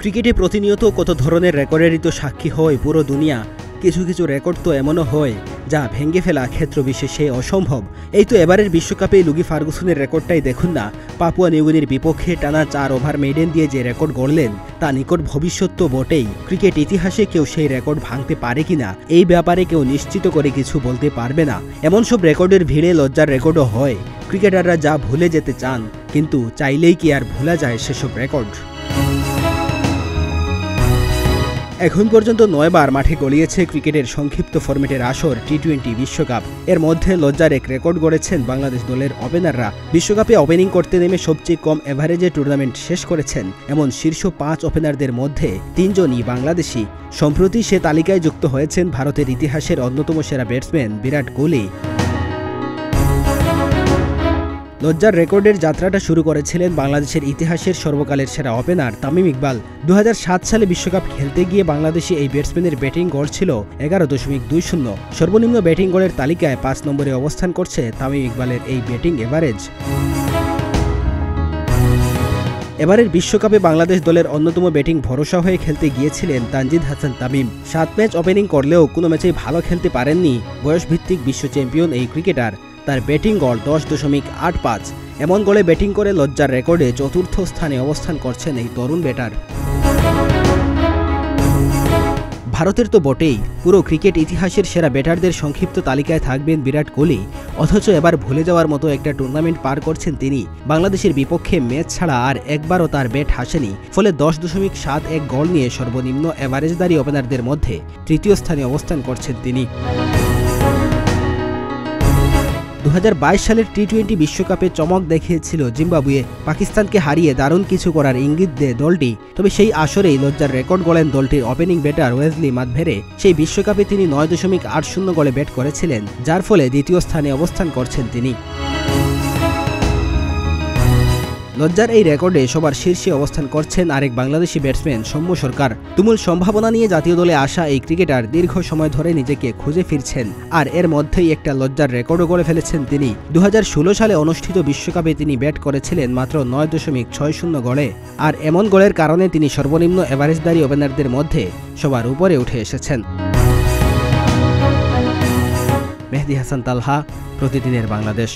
ক্রিকেটে প্রতিনিয়ত কত ধরনের রেকর্ডেরই তো সাক্ষী হয় পুরো দুনিয়া। কিছু কিছু রেকর্ড তো এমনও হয় যা ভেঙে ফেলা ক্ষেত্র বিশেষে অসম্ভব। এই তো এবারের বিশ্বকাপে লুগি ফার্গুসনের রেকর্ডটাই দেখুন না। পাপুয়া নিউগিনির বিপক্ষে টানা 4 ওভার মেইডেন দিয়ে যে রেকর্ড গড়লেন তা নিকট ভবিষ্যৎ তো বটেই। ক্রিকেট ইতিহাসে কেউ সেই রেকর্ড ভাঙতে পারে কিনা এই ব্যাপারে কেউ নিশ্চিত করে কিছু বলতে পারবে না। এমন সব রেকর্ডের ভিড়ে লজ্জার রেকর্ডও হয়। ক্রিকেটাররা যা ভুলে যেতে চান কিন্তু চাইলেই কি আর ভোলা যায় সেসব রেকর্ড। এখন পর্যন্ত 9 বার মাঠে গড়িয়েছে ক্রিকেটের সংক্ষিপ্ত ফরম্যাটের আসর টি-20 বিশ্বকাপ। এর মধ্যে লজ্জার এক রেকর্ড গড়েছেন বাংলাদেশ দলের ওপেনাররা। বিশ্বকাপে ওপেনিং করতে নেমে সবচেয়ে কম এভারেজে টুর্নামেন্ট শেষ করেছেন এমন শীর্ষ 5 ওপেনারদের মধ্যে 3 জনই বাংলাদেশি। সম্প্রতি সে তালিকায় যুক্ত হয়েছেন ভারতের ইতিহাসের অন্যতম সেরা ব্যাটসম্যান বিরাট কোহলি। লজ্জার রেকর্ডের যাত্রাটা শুরু করেছিলেন বাংলাদেশের ইতিহাসের সর্বকালের সেরা ওপেনার তামিম ইকবাল। 2007 সালে বিশ্বকাপ খেলতে গিয়ে বাংলাদেশে এই ব্যাটসম্যানের ব্যাটিং গড় ছিল 11.20। সর্বনিম্ন ব্যাটিং গড়ের তালিকায় 5 নম্বরে অবস্থান করছে তামিম ইকবালের এই ব্যাটিং এভারেজ। এবারের বিশ্বকাপে বাংলাদেশ দলের অন্যতম ব্যাটিং ভরসা হয়ে খেলতে গিয়েছিলেন তানজিদ হাসান তামিম। 7 ম্যাচ ওপেনিং করলেও কোনো ম্যাচেই ভালো খেলতে পারেননি বয়সভিত্তিক বিশ্ব চ্যাম্পিয়ন এই ক্রিকেটার। তার ব্যাটিং গড় 10.85। এমন গড়ে ব্যাটিং করে লজ্জার রেকর্ডে 4র্থ স্থানে অবস্থান করছেন এই তরুণ ব্যাটার। ভারতের তো বটেই, পুরো ক্রিকেট ইতিহাসের সেরা ব্যাটারদের সংক্ষিপ্ত তালিকায় থাকবেন বিরাট কোহলি। অথচ এবার ভুলে যাওয়ার মতো একটা টুর্নামেন্ট পার করছেন তিনি। বাংলাদেশের বিপক্ষে ম্যাচ ছাড়া আর একবারও তার ব্যাট হাসেনি। ফলে 10.71 গড় নিয়ে সর্বনিম্ন এভারেজদারি ওপেনারদের মধ্যে 3য় স্থানে অবস্থান করছেন তিনি। 2022 সালের টি-20 বিশ্বকাপে চমক দেখিয়েছিল জিম্বাবুয়ে। পাকিস্তানকে হারিয়ে দারুণ কিছু করার ইঙ্গিত দেয় দলটি। তবে সেই আসরেই লজ্জার রেকর্ড গড়েন দলটির ওপেনিং ব্যাটার ওয়েজলি মাদভেরে। সেই বিশ্বকাপে তিনি 9.80 গড়ে ব্যাট করেছিলেন, যার ফলে 2য় স্থানে অবস্থান করছেন তিনি। লজ্জার এই রেকর্ডে সবার শীর্ষে অবস্থান করছেন আরেক বাংলাদেশি ব্যাটসম্যান সৌম্য সরকার। তুমুল সম্ভাবনা নিয়ে জাতীয় দলে আসা এই ক্রিকেটার দীর্ঘ সময় ধরে নিজেকে খুঁজে ফিরছেন, আর এর মধ্যেই একটা লজ্জার রেকর্ডও করে ফেলেছেন তিনি। 2016 সালে অনুষ্ঠিত বিশ্বকাপে তিনি ব্যাট করেছিলেন মাত্র 9.60 গড়ে, আর এমন গড়ের কারণে তিনি সর্বনিম্ন এভারেজদারি ওপেনারদের মধ্যে সবার উপরে উঠে এসেছেন। মেহেদী হাসান তালহা, প্রতিদিনের বাংলাদেশ।